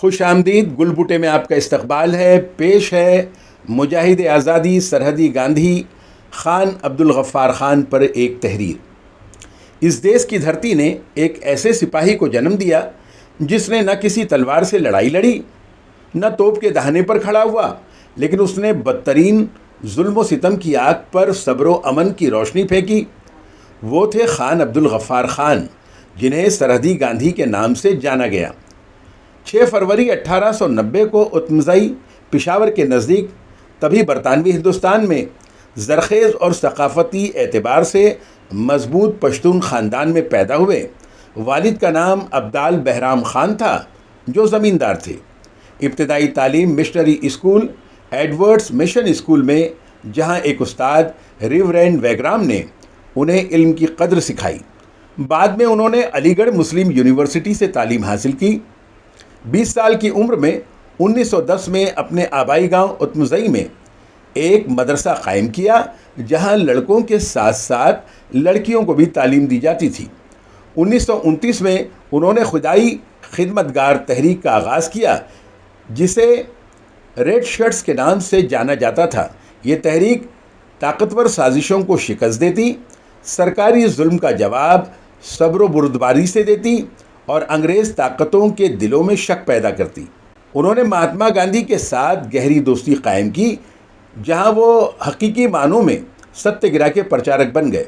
خوش آمدید گل بوٹے میں آپ کا استقبال ہے۔ پیش ہے مجاہد آزادی سرحدی گاندھی خان عبدالغفار خان پر ایک تحریر۔ اس دیس کی دھرتی نے ایک ایسے سپاہی کو جنم دیا جس نے نہ کسی تلوار سے لڑائی لڑی، نہ توپ کے دہانے پر کھڑا ہوا، لیکن اس نے بدترین ظلم و ستم کی آگ پر صبر و امن کی روشنی پھینکی۔ وہ تھے خان عبدالغفار خان، جنہیں سرحدی گاندھی کے نام سے جانا گیا۔ 6 فروری 1890 کو اتمزئی پشاور کے نزدیک تبھی برطانوی ہندوستان میں زرخیز اور ثقافتی اعتبار سے مضبوط پشتون خاندان میں پیدا ہوئے۔ والد کا نام عبدال بہرام خان تھا، جو زمیندار تھے۔ ابتدائی تعلیم missionary school Edwards mission school میں، جہاں ایک استاد ریورینڈ ویگرام نے انہیں علم کی قدر سکھائی۔ بعد میں انہوں نے علی گڑھ مسلم یونیورسٹی سے تعلیم حاصل کی۔ 20 سال کی عمر میں 1910 میں اپنے آبائی گاؤں اتمزئی میں ایک مدرسہ قائم کیا، جہاں لڑکوں کے ساتھ ساتھ لڑکیوں کو بھی تعلیم دی جاتی تھی۔ 1929 میں انہوں نے خدائی خدمتگار تحریک کا آغاز کیا، جسے ریڈ شرٹس کے نام سے جانا جاتا تھا۔ یہ تحریک طاقتور سازشوں کو شکست دیتی، سرکاری ظلم کا جواب صبر و بردباری سے دیتی اور انگریز طاقتوں کے دلوں میں شک پیدا کرتی۔ انہوں نے مہاتما گاندھی کے ساتھ گہری دوستی قائم کی، جہاں وہ حقیقی معنوں میں ستیہ گرہ کے پرچارک بن گئے۔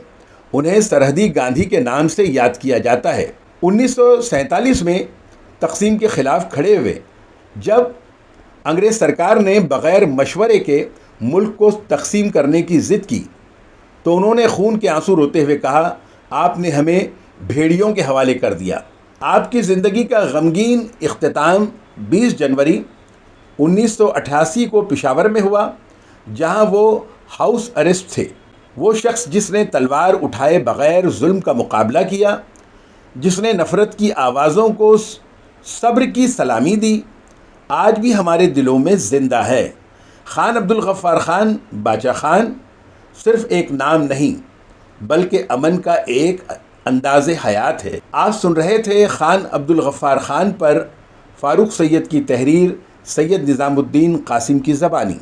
انہیں سرحدی گاندھی کے نام سے یاد کیا جاتا ہے۔ 1947 میں تقسیم کے خلاف کھڑے ہوئے، جب انگریز سرکار نے بغیر مشورے کے ملک کو تقسیم کرنے کی ضد کی، تو انہوں نے خون کے آنسو روتے ہوئے کہا، آپ نے ہمیں بھیڑیوں کے حوالے کر دیا۔ آپ کی زندگی کا غمگین اختتام 20 جنوری 1988 کو پشاور میں ہوا، جہاں وہ ہاؤس اریسٹ تھے۔ وہ شخص جس نے تلوار اٹھائے بغیر ظلم کا مقابلہ کیا، جس نے نفرت کی آوازوں کو صبر کی سلامی دی، آج بھی ہمارے دلوں میں زندہ ہے۔ خان عبدالغفار خان باچا خان صرف ایک نام نہیں، بلکہ امن کا ایک انداز حیات ہے۔ آپ سن رہے تھے خان عبدالغفار خان پر فاروق سید کی تحریر، سید نظام الدین قاسم کی زبانی۔